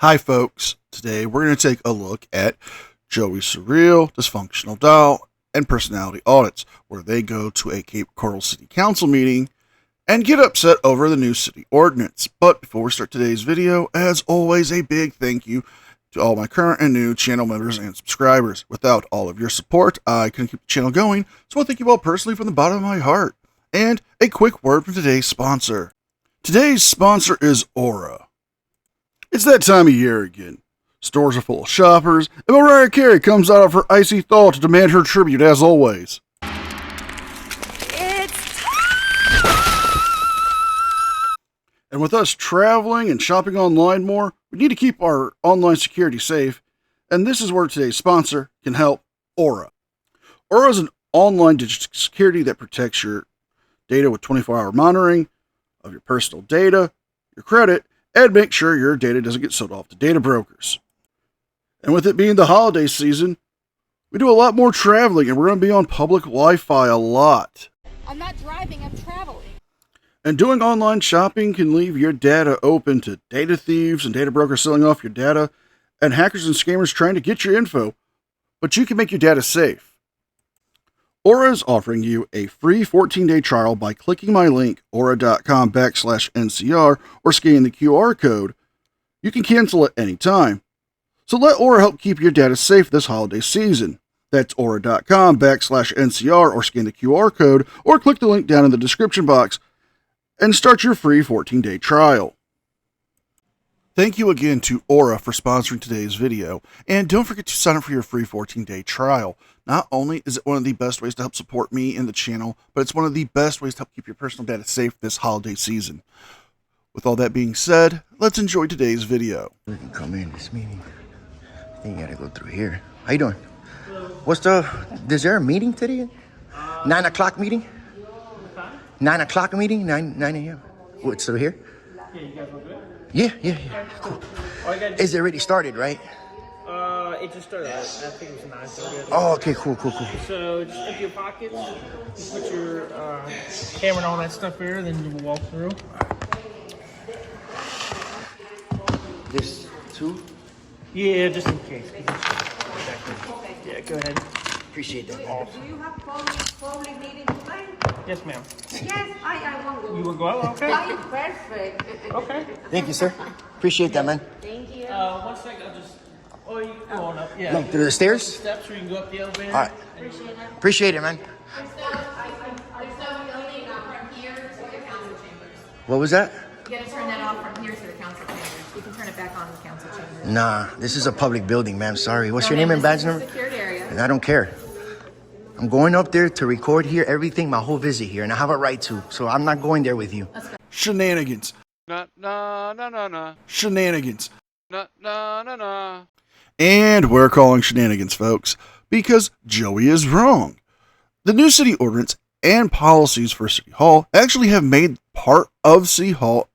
Hi folks, today we're going to take a look at Joey's Surreal, Dysfunctional Doll, and Personality Audits, where they go to a Cape Coral City Council meeting and get upset over the new city ordinance. But before we start today's video, as always, a big thank you to all my current and new channel members and subscribers. Without all of your support, I couldn't keep the channel going, so I thank you all personally from the bottom of my heart. And a quick word from today's sponsor. Today's sponsor is Aura. It's that time of year again. Stores are full of shoppers, and Mariah Carey comes out of her icy thaw to demand her tribute as always. And with us traveling and shopping online more, we need to keep our online security safe, and this is where today's sponsor can help, Aura. Aura is an online digital security that protects your data with 24-hour monitoring of your personal data, your credit, and make sure your data doesn't get sold off to data brokers. And with it being the holiday season, we do a lot more traveling, and we're going to be on public Wi-Fi a lot. I'm not driving, I'm traveling. And doing online shopping can leave your data open to data thieves and data brokers selling off your data, and hackers and scammers trying to get your info, but you can make your data safe. Aura is offering you a free 14-day trial by clicking my link, aura.com/NCR, or scanning the QR code. You can cancel at any time. So let Aura help keep your data safe this holiday season. That's aura.com/NCR, or scan the QR code, or click the link down in the description box and start your free 14-day trial. Thank you again to Aura for sponsoring today's video, and don't forget to sign up for your free 14-day trial. Not only is it one of the best ways to help support me and the channel, but it's one of the best ways to help keep your personal data safe this holiday season. With all that being said, let's enjoy today's video. We can come in this meeting. I think you gotta go through here. How you doing? Is there a meeting today? 9 o'clock meeting? 9 o'clock meeting? 9 a.m. What's over here? Yeah, you guys will do it? Yeah. Cool. Is it already started, right? It just started. I think it was 9:30. Oh, okay, cool. So just empty your pockets, you put your camera and all that stuff here, then you will walk through. This too? Yeah, just in case. Yeah, go ahead. Appreciate that. Do you have public meeting today? Yes, ma'am. Yes, I want to. You will go out? Okay. Perfect. Okay. Thank you, sir. Appreciate that, man. Thank you. 1 second, I'll just... Oh, you can go on up. Yeah. Like through the stairs? Steps where you can go up the elevator. All right. Appreciate it, man. What was that? You gotta turn that off from here to the council chambers. You can turn it back on in the council chambers. Nah, this is a public building, ma'am. Sorry. What's your name and badge number? Secured area. And I don't care. I'm going up there to record here everything, my whole visit here, and I have a right to. So I'm not going there with you. Shenanigans. No. Shenanigans. No. And we're calling shenanigans, folks, because Joey is wrong. The new city ordinance and policies for City Hall actually have made part of City Hall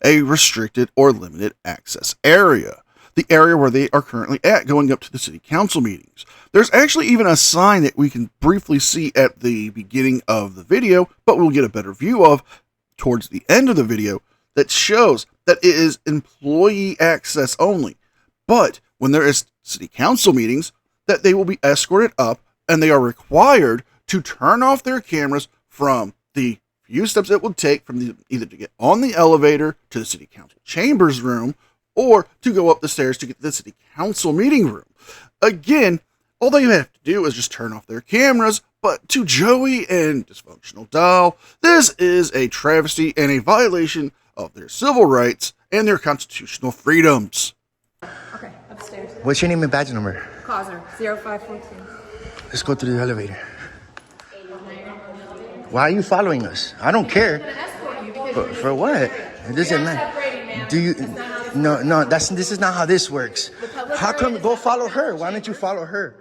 a restricted or limited access area. The area where they are currently at going up to the city council meetings. There's actually even a sign that we can briefly see at the beginning of the video, but we'll get a better view of towards the end of the video, that shows that it is employee access only. But when there is city council meetings, that they will be escorted up, and they are required to turn off their cameras from the few steps it would take from either to get on the elevator to the city council chambers room, or to go up the stairs to get to the city council meeting room. Again, all they have to do is just turn off their cameras, but to Joey and Dysfunctional Doll, this is a travesty and a violation of their civil rights and their constitutional freedoms. Okay, upstairs. What's your name and badge number? Causer, 0514. Let's go through the elevator. Why are you following us? I don't care. For what? It doesn't matter. Do you? No. This is not how this works. How come? Go follow her. Why don't you follow her?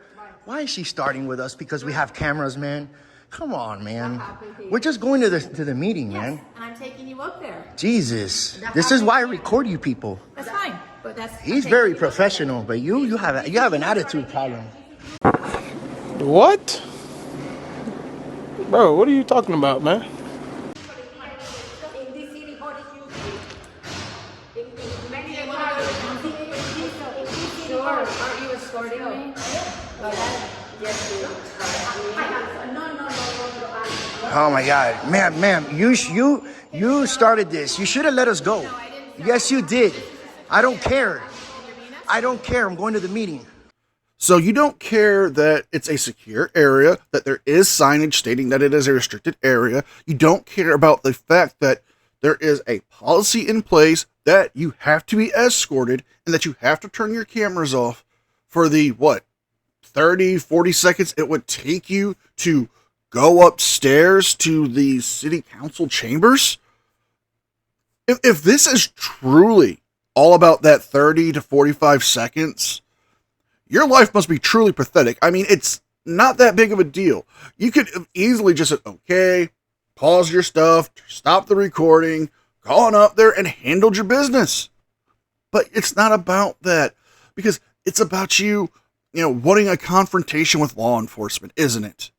Why is she starting with us? Because we have cameras, man. Come on, man. We're just going to the meeting, man. And I'm taking you up there. Jesus, this is why I record you people. That's fine, but that's... He's very professional, but you have an attitude problem. What? Bro, what are you talking about, man? In this city, what is you? escorting me? Oh my God, ma'am, you started this. You should have let us go. Yes, you did. I don't care. I don't care. I'm going to the meeting. So you don't care that it's a secure area, that there is signage stating that it is a restricted area. You don't care about the fact that there is a policy in place that you have to be escorted and that you have to turn your cameras off for the, 30, 40 seconds it would take you to go upstairs to the city council chambers? If this is truly all about that 30 to 45 seconds, your life must be truly pathetic. I mean, it's not that big of a deal. You could easily just say, okay, pause your stuff, stop the recording, go on up there and handle your business. But it's not about that, because it's about you wanting a confrontation with law enforcement, isn't it?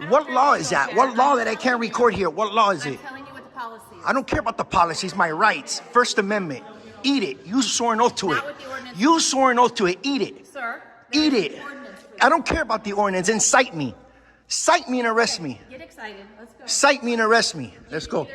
What law is that? What law that I can't record here? What law is I'm it? telling you what the policy is. I don't care about the policies, my rights. First Amendment. Eat it. You swore an oath to it. Not what the ordinance You swore an oath to it. Eat it. Sir, Eat there's it. an ordinance for that. I don't care about the ordinance. And cite me. Cite me and arrest me. Get excited. Let's go. Cite me and arrest me. Let's go.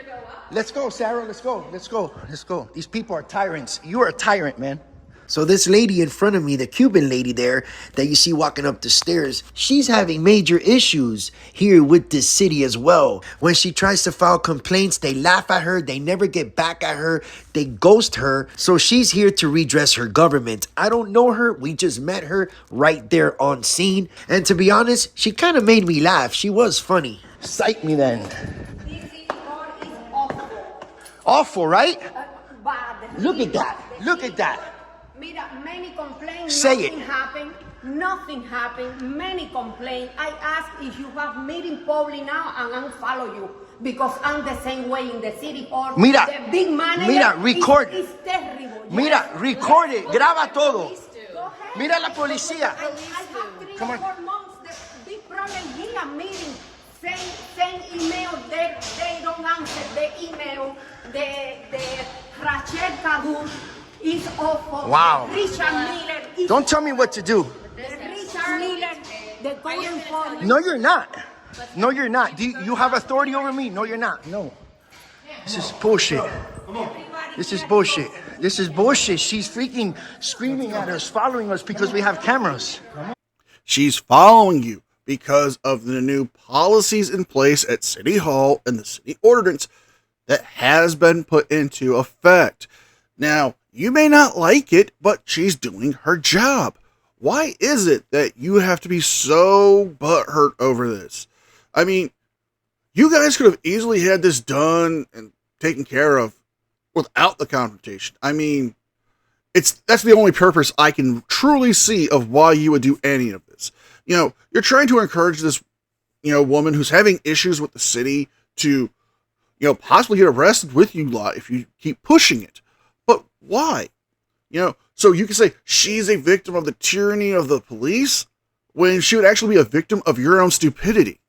Let's go, Sarah. Let's go. Let's go. Let's go. These people are tyrants. You are a tyrant, man. So this lady in front of me, the Cuban lady there that you see walking up the stairs, she's having major issues here with this city as well. When she tries to file complaints, they laugh at her. They never get back at her. They ghost her. So she's here to redress her government. I don't know her. We just met her right there on scene. And to be honest, she kind of made me laugh. She was funny. Cite me then. This is awful. Awful, right? Bad. Look at that. Look at that. Mira, many complaints. Say it. Nothing happened. Nothing happened. Many complaints. I ask if you have meeting public now and unfollow you because I'm the same way in the city hall. Mira, the big manager mira, record. is terrible. Mira, Yes. record it. Graba todo. Go ahead. Mira la policía. I have 3 Come or on. 4 months. The big problem here, meeting. Send email. They don't answer the email. The Rachel Kadur is awful. Wow. Richard Miller is Don't tell me what to do. Richard Miller, the code enforcement. No, you're not. No, you're not. Do you have authority over me? No, you're not. No. This is bullshit. This is bullshit. This is bullshit. She's freaking screaming at us, following us because we have cameras. She's following you because of the new policies in place at City Hall and the city ordinance that has been put into effect. Now, you may not like it, but she's doing her job. Why is it that you have to be so butthurt over this? I mean, you guys could have easily had this done and taken care of without the confrontation. I mean, that's the only purpose I can truly see of why you would do any of this. You're trying to encourage this, woman who's having issues with the city to, possibly get arrested with you lot if you keep pushing it. But why? So you can say she's a victim of the tyranny of the police when she would actually be a victim of your own stupidity.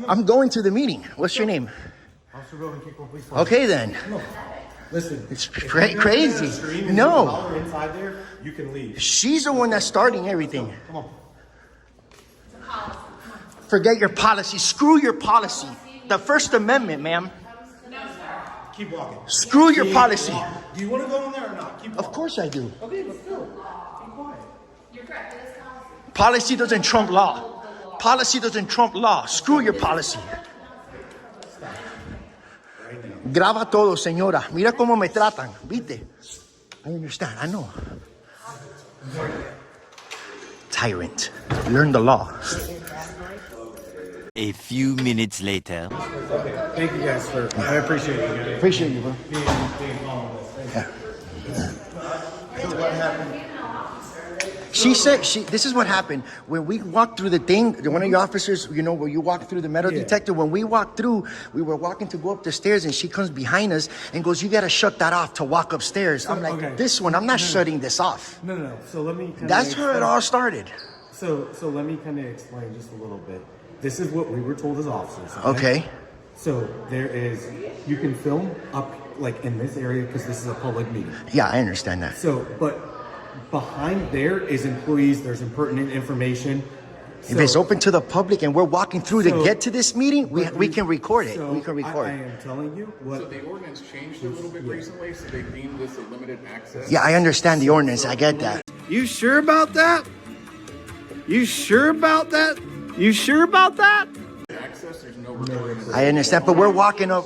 I'm going to the meeting. What's your name? Okay, then. Listen, It's if you're crazy. gonna scream and No. holler inside there, you can leave. She's the one that's starting everything. Come on. Forget your policy. Screw your policy. The First Amendment, ma'am. Keep walking. Screw your Keep policy. walking. Do you want to go in there or not? Keep walking. Of course I do. Okay, let's go. Keep quiet. You're correct. It is policy. Policy doesn't trump law. Policy doesn't trump law. Screw your policy. Graba todo, señora. Mira cómo me tratan. ¿Viste? I understand. I know. Tyrant. Learn the law. A few minutes later. Okay, thank you guys for. I appreciate you guys. Appreciate you, bro. Being on this. Thank you. So what happened? She said, this is what happened. When we walked through the thing, one of your officers, where you walk through the metal detector, when we walked through, we were walking to go up the stairs and she comes behind us and goes, you got to shut that off to walk upstairs. I'm like, Okay. this one, I'm not shutting this off. No. So let me. That's how it all started. So let me kind of explain just a little bit. This is what we were told as officers. Okay. So you can film up like in this area because this is a public meeting. Yeah, I understand that. So, but behind there is employees. There's impertinent information. If it's open to the public and we're walking through to So- get to this meeting, we can record it. So We can record. I am telling you what. So the ordinance changed a little bit recently, so they deemed this a limited access. Yeah, I understand the ordinance. I get that. You sure about that? You sure about that? You sure about that? Access, there's no recording. I understand, but we're walking up.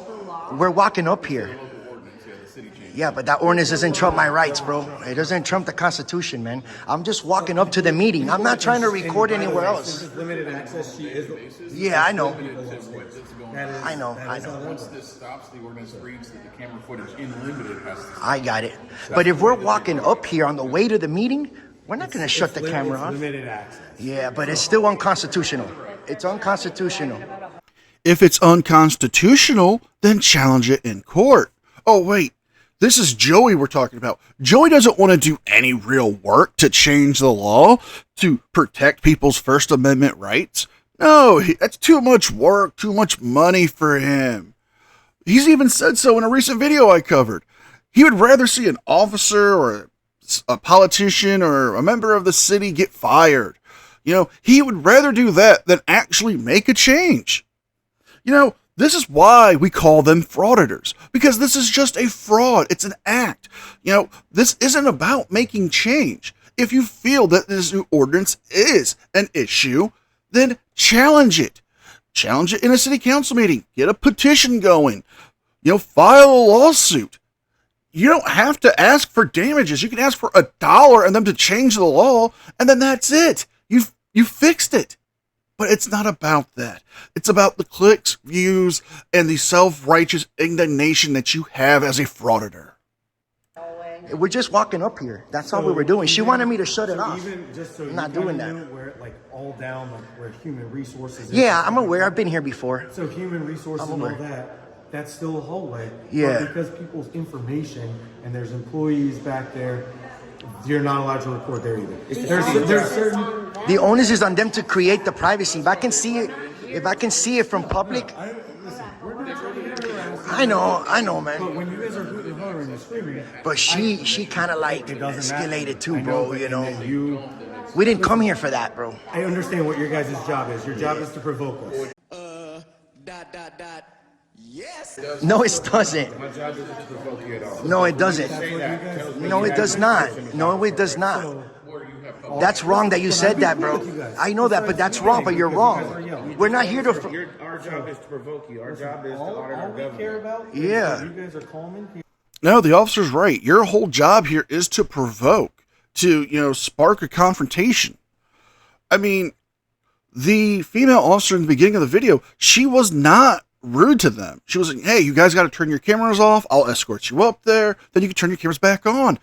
We're walking up here. Yeah, but that ordinance doesn't trump my rights, bro. It doesn't trump the Constitution, man. I'm just walking up to the meeting. I'm not trying to record anywhere else. Since it's limited access, she is. Yeah, I know. I know. Once this stops, the ordinance reads that the camera footage in limited has to. I got it. But if we're walking up here on the way to the meeting, we're not going to shut the camera off. Limited access. Yeah, but it's still unconstitutional. It's unconstitutional. If it's unconstitutional, then challenge it in court. Oh, wait. This is Joey we're talking about. Joey doesn't want to do any real work to change the law to protect people's First Amendment rights. No, that's too much work, too much money for him. He's even said so in a recent video I covered. He would rather see an officer or a politician or a member of the city get fired. You know, he would rather do that than actually make a change. You know, this is why we call them frauditors, because this is just a fraud. It's an act. You know, this isn't about making change. If you feel that this new ordinance is an issue, then challenge it. Challenge it in a city council meeting. Get a petition going. You know, file a lawsuit. You don't have to ask for damages. You can ask for $1 and them to change the law, and then that's it. You fixed it. But it's not about that. It's about the clicks, views, and the self-righteous indignation that you have as a frauditor. We're just walking up here. That's all we were doing. She wanted me to shut it off. Even just so I'm you not doing kinda that. knew where, like, all down, like, where human resources. is. Yeah, I'm aware. I've been here before. So human resources and all aware. that, that's still a hallway. Yeah. But because people's information and there's employees back there, you're not allowed to record there either. There's certain. The onus is on them to create the privacy. If I can see it from public, I know, man. But when you guys are hooting and hollering and screaming, But she kind of like it doesn't matter. escalated too, I bro. but- You and know, then we didn't come here for that, bro. I understand what your guys' job is. Your job is to provoke us. Yes. No, it doesn't. My job isn't to provoke you at all. No, it doesn't. No, it does not. No, it does not. That's wrong that you said that, bro. I know that, but that's wrong. But you're wrong. We're not here to. Our job is to provoke you. Our job is to audit our All we care government. about Yeah. is that you guys are calm and No, the officer's right. Your whole job here is to provoke, to, you know, spark a confrontation. I mean, the female officer in the beginning of the video, she was not rude to them. She was like, hey, you guys got to turn your cameras off. I'll escort you up there. Then you can turn your cameras back on.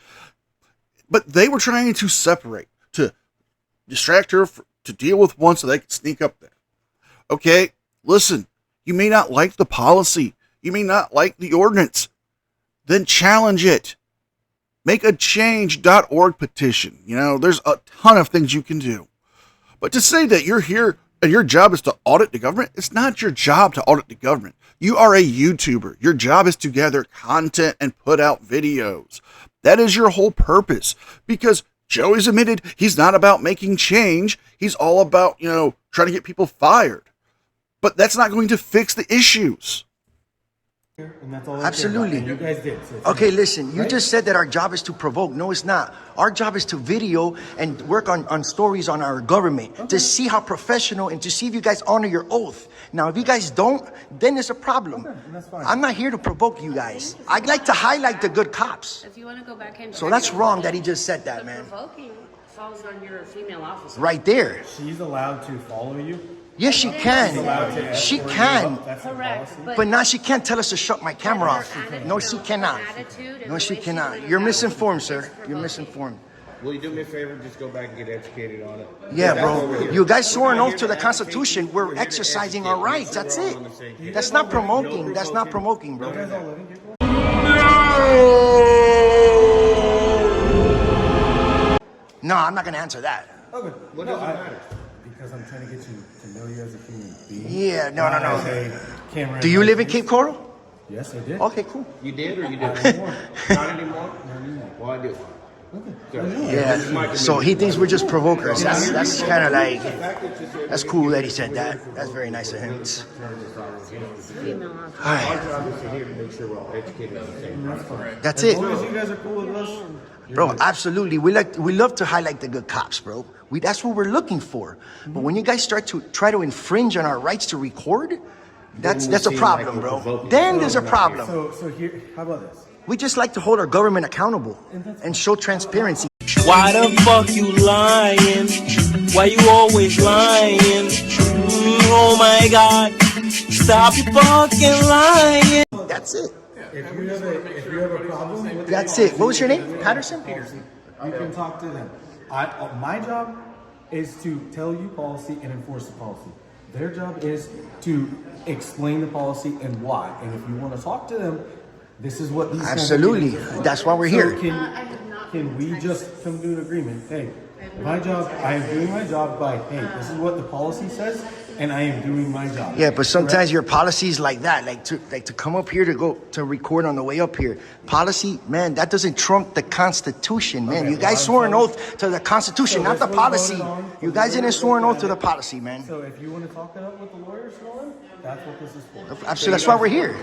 But they were trying to separate, to distract her, to deal with one so they could sneak up there. Okay, listen, you may not like the policy. You may not like the ordinance. Then challenge it. Make a change.org petition. You know, there's a ton of things you can do. But to say that you're here and your job is to audit the government, it's not your job to audit the government. You are a YouTuber. Your job is to gather content and put out videos. That is your whole purpose. Because Joey's admitted he's not about making change. He's all about, you know, trying to get people fired. But that's not going to fix the issues. and that's all. I care about. Absolutely. And you guys did. So Okay, listen, you just said that our job is to provoke. No, it's not. Our job is to video and work on stories on our government to see how professional and to see if you guys honor your oath. Now, if you guys don't, then it's a problem. that's fine. I'm not here to provoke you guys. I'd like to highlight the good cops. If you want to go back in. So that's wrong that he just said that, man. Provoking falls on your female officer. Right there. she's allowed to follow you. Yes, she can. She can. That's the Correct. policy. But now she can't tell us to shut my camera off. No, she cannot. No, she cannot. You're misinformed, sir. You're misinformed. Will you do me a favor? Just go back and get educated on it. Yeah, bro. You guys swore an oath to the Constitution. We're exercising our rights. That's it. That's not promoting. That's not promoting, bro. No, I'm not gonna answer that. Okay. What does it matter? Because I'm trying to get you to know you as a human being. Yeah, no. As a camera. Do you live in Cape Coral? Yes, I did. Okay, cool. You did or you didn't? Not anymore. Not anymore? Not anymore. Why did? Yeah. So he thinks we're just provokers. That's kind of like, that's cool that he said that. That's very nice of him. Female officer. All right. That's it. As long as you guys are cool with us. Bro, absolutely. We love to highlight the good cops, bro. That's what we're looking for. But when you guys start to try to infringe on our rights to record, that's a problem, bro. Then there's a problem. So here, how about this? We just like to hold our government accountable and show transparency. Why the fuck you lying? Why you always lying? Oh my God! Stop your fucking lying. That's it. If you have a problem with That's it. What was your name? Patterson? Peterson. You can talk to them. My job is to tell you policy and enforce the policy. Their job is to explain the policy and why. And if you want to talk to them, this is what these Absolutely. That's why we're here. Can we just come to an agreement? Hey, my job, I am doing my job by, hey, this is what the policy says, and I am doing my job. Yeah, but sometimes your policies like that, like to come up here to record on the way up here. Policy, man, that doesn't trump the Constitution, man. Okay, you guys swore an oath to the Constitution, not the policy. You guys didn't swear an oath to the policy, man. So if you want to talk it up with the lawyers, Nolan, that's what this is for. Absolutely, that's why we're here. We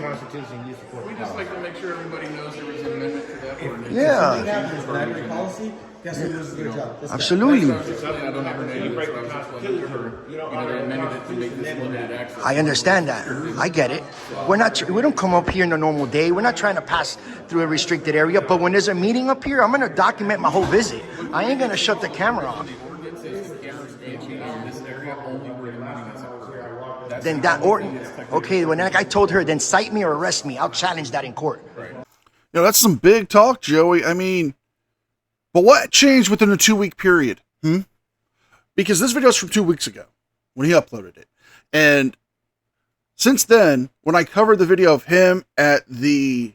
just like to make sure everybody knows there was an amendment to that ordinance. Yeah. Policy, guess who does their job? Absolutely. I don't ever know you, that's what I was explaining to her. You know, they amended it to make this limited access. I understand that. I get it. We don't come up here in a normal day. We're not trying to pass through a restricted area. But when there's a meeting up here, I'm going to document my whole visit. I ain't going to shut the camera off. The ordinance says the cameras can't be in this area only where the meeting is occurring. Then okay, when I told her, then cite me or arrest me. I'll challenge that in court. You know, that's some big talk, Joey. I mean, but what changed within a 2-week period? Because this video is from 2 weeks ago when he uploaded it. And since then, when I covered the video of him at the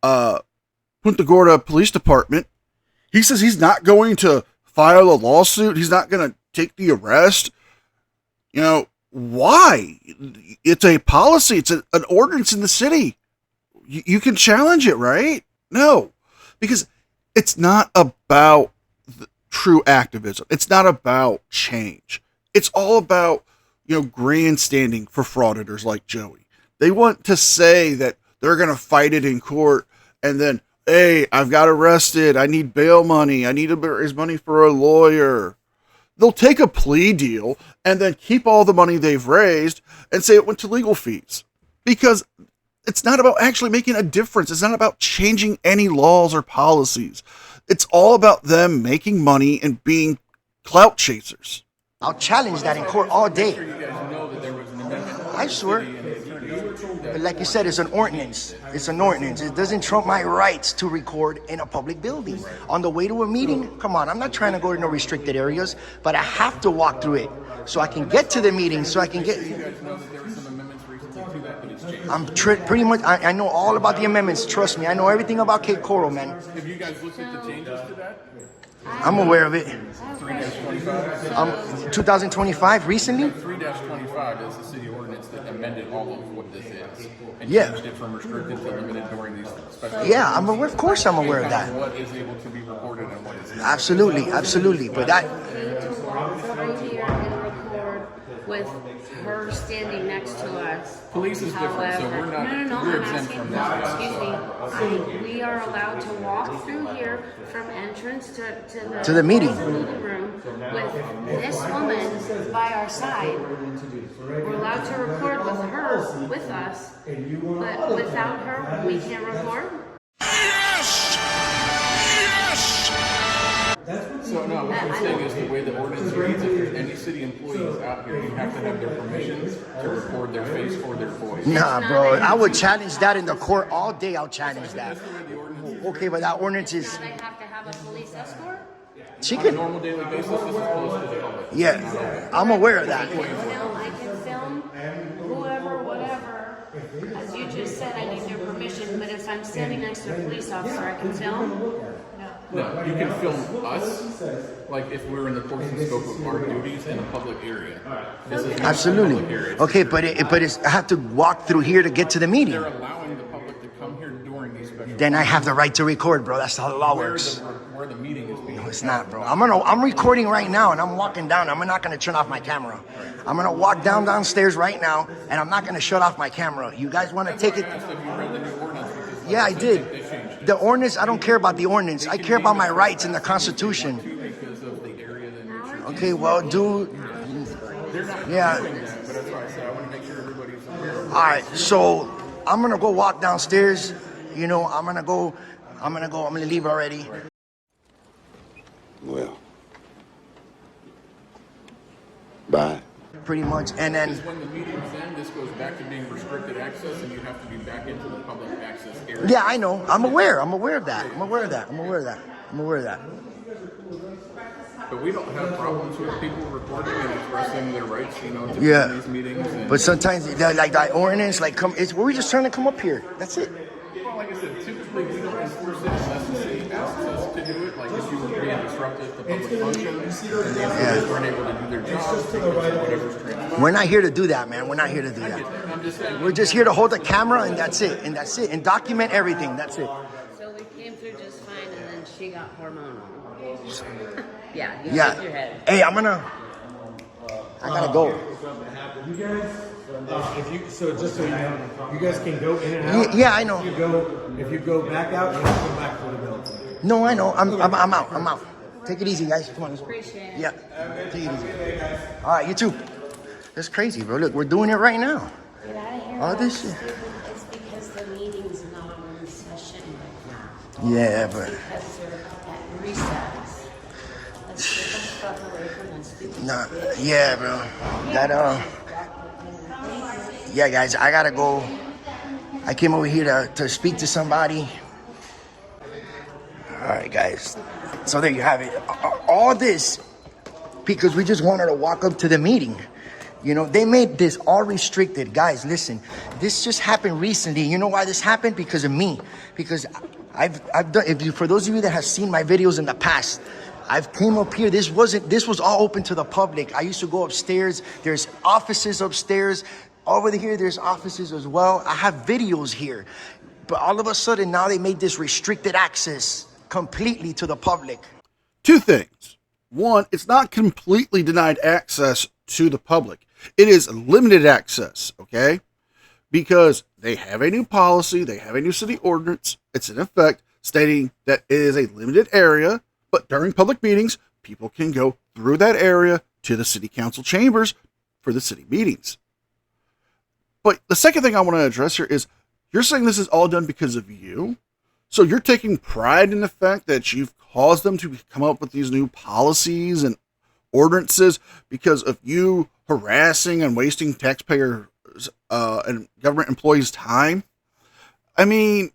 Punta Gorda Police Department, he says he's not going to file a lawsuit. He's not going to take the arrest. You know, why? It's a policy. It's an ordinance in the city. You can challenge it, right? No, because it's not about true activism. It's not about change. It's all about, you know, grandstanding for frauditors like Joey. They want to say that they're going to fight it in court and then, hey, I've got arrested. I need bail money. I need to raise money for a lawyer. They'll take a plea deal and then keep all the money they've raised and say it went to legal fees, because it's not about actually making a difference. It's not about changing any laws or policies. It's all about them making money and being clout chasers. I'll challenge that in court all day. I swear. But like you said, it's an ordinance. It's an ordinance. It doesn't trump my rights to record in a public building. On the way to a meeting, come on, I'm not trying to go to no restricted areas, but I have to walk through it so I can get to the meeting, so I can get... I'm pretty much, I know all about the amendments, trust me. I know everything about Cape Coral, man. Have you guys looked at the changes to that? I'm aware of it. 3-25? 2025, recently? 3-25 is the city ordinance that amended all of what this is. And Yeah. changed it from restricted to limited during these special... Yeah, I'm aware, of course I'm aware of that. What is able to be recorded and what is not. Absolutely, absolutely. But that... Right here and record with her standing next to us. Police is different, so we're not... No, we're I'm exempt asking, from that. excuse me. We are allowed to walk through here from entrance to the meeting room with this woman by our side. We're allowed to record with her with us, but without her, we can't record. So no, what I'm saying is the way the ordinance reads, if there's any city employees out here, you have to have their permission to record their face or their voice. Nah, bro, I would challenge that in the court all day. I'll challenge that. Okay, but that ordinance is... Do they have to have a police escort? She On a can... normal daily basis, this is closed to the public. Yeah, I'm aware of that. I can film whoever, whatever. As you just said, I need their permission, but if I'm standing next to a police officer, I can film? No, you can film us, like if we're in the course and scope of our duties in a public area. This is not a Absolutely. public area. Okay, but it's, I have to walk through here to get to the meeting. They're allowing the public to come here during these special. Then I have the right to record, bro. That's how the law works. Where the meeting is being. No, it's not, bro. I'm recording right now, and I'm walking down. I'm not gonna turn off my camera. I'm gonna walk downstairs right now, and I'm not gonna shut off my camera. You guys want to take it? Yeah, I did. The ordinance. I don't care about the ordinance. I care about my rights in the Constitution. Okay, well, dude. Yeah. All right, so I'm gonna go walk downstairs. You know, I'm gonna leave already. Well, bye. Pretty much, and then Because when the meetings end, this goes back to being restricted access, and you have to be back into the public access area. yeah, I know. I'm aware of that. But we don't have problems with people recording and expressing their rights, to Yeah. these meetings. And, But sometimes, like that ordinance, we're just trying to come up here. That's it. well, like I said, typically we don't enforce it unless the city asks us to do it. Like if you were being disruptive to public functions, and the employees weren't able to do their jobs because of whatever's transpired. We're not here to do that, man. We're not here to do that. I'm just saying. We're just here to hold the camera, and that's it. And document everything. That's it. So we came through just fine, and then she got hormonal. Yeah, you Yeah. shake your head. Hey, I gotta go. You guys, just so you know, you guys can go in and out. Yeah, I know. If you go back out, you have to go back to the building. No, I know. I'm out. Take it easy, guys. Come on. Appreciate it. Yeah. Take it easy. All right, you too. That's crazy, bro. Look, we're doing it right now. Get out of here. All this shit. It's because the meeting's not in session right now. Yeah, but Because they're at recess. Let's get the stuff away from us. nah, yeah, bro. Yeah, guys, I gotta go. I came over here to speak to somebody. All right, guys. So there you have it. All this because we just wanted to walk up to the meeting. You know, they made this all restricted. Guys, listen, this just happened recently. You know why this happened? Because of me. Because I've done, for those of you that have seen my videos in the past, I've came up here. This was all open to the public. I used to go upstairs. There's offices upstairs. Over here, there's offices as well. I have videos here. But all of a sudden, now they made this restricted access completely to the public. Two things. One, it's not completely denied access to the public. It is limited access, okay? Because they have a new policy, they have a new city ordinance. It's in effect stating that it is a limited area, but during public meetings, people can go through that area to the city council chambers for the city meetings. But the second thing I want to address here is you're saying this is all done because of you. So you're taking pride in the fact that you've caused them to come up with these new policies and ordinances because of you harassing and wasting taxpayers and government employees' time. I mean,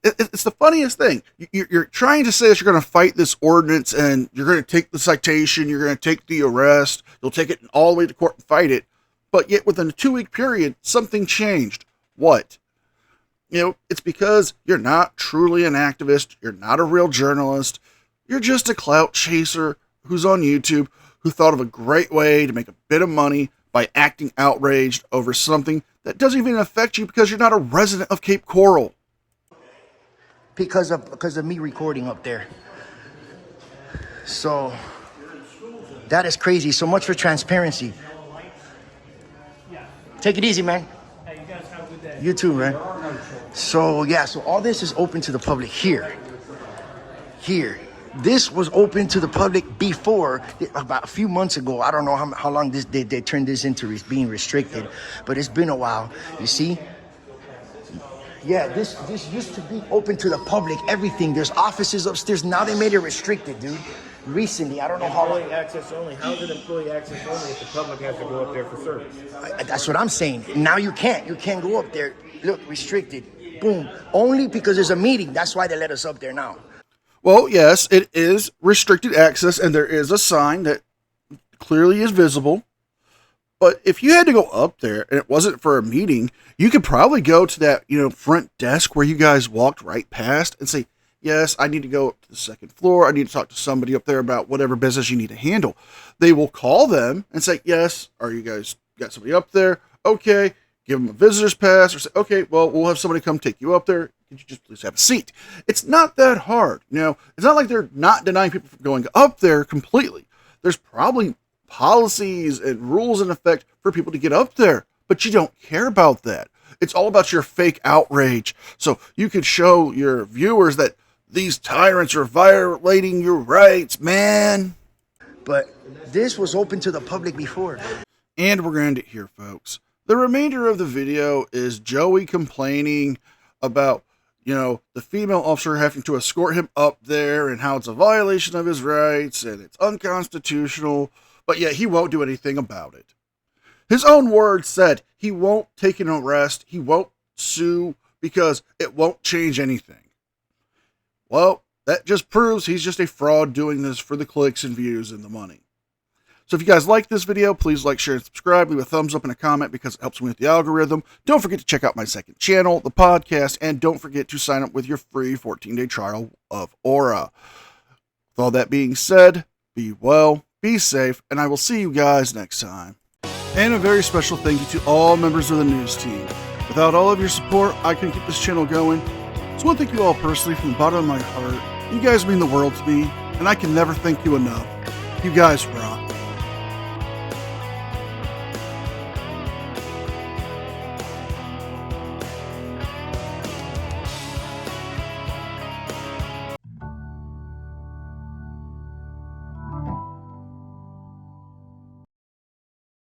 it's the funniest thing. You're trying to say that you're going to fight this ordinance and you're going to take the citation, you're going to take the arrest, you'll take it all the way to court and fight it. But yet within a 2-week period, something changed. What? You know, it's because you're not truly an activist. You're not a real journalist. You're just a clout chaser who's on YouTube who thought of a great way to make a bit of money by acting outraged over something that doesn't even affect you because you're not a resident of Cape Coral. Because of me recording up there. So that is crazy. So much for transparency. Take it easy, man. Hey, you guys have a good day. You too, man. So yeah, so all this is open to the public here. Here. This was open to the public before, about a few months ago. I don't know how long they turned this into being restricted, but it's been a while. You see? Yeah, this used to be open to the public, everything. There's offices upstairs. Now they made it restricted, dude. Recently, I don't know how long. Employee access only. How is it employee access only if the public has to go up there for service? That's what I'm saying. Now you can't. You can't go up there. Look, restricted. Boom. Only because there's a meeting. That's why they let us up there now. Well, yes, it is restricted access, and there is a sign that clearly is visible. But if you had to go up there and it wasn't for a meeting, you could probably go to that, front desk where you guys walked right past and say, yes, I need to go up to the second floor. I need to talk to somebody up there about whatever business you need to handle. They will call them and say, yes, are you guys got somebody up there? Okay, give them a visitor's pass or say, okay, well, we'll have somebody come take you up there. Could you just please have a seat? It's not that hard. You know, it's not like they're not denying people from going up there completely. There's probably policies and rules in effect for people to get up there, but you don't care about that. It's all about your fake outrage. So you could show your viewers that these tyrants are violating your rights, man. But this was open to the public before. And we're going to end it here, folks. The remainder of the video is Joey complaining about, you know, the female officer having to escort him up there and how it's a violation of his rights and it's unconstitutional, but yet he won't do anything about it. His own words said he won't take an arrest, he won't sue because it won't change anything. Well, that just proves he's just a fraud doing this for the clicks and views and the money. So if you guys like this video, please like, share, and subscribe. Leave a thumbs up and a comment because it helps me with the algorithm. Don't forget to check out my second channel, the podcast, and don't forget to sign up with your free 14-day trial of Aura. With all that being said, be well, be safe, and I will see you guys next time. And a very special thank you to all members of the news team. Without all of your support, I couldn't keep this channel going. So I want to thank you all personally from the bottom of my heart. You guys mean the world to me, and I can never thank you enough. You guys rock.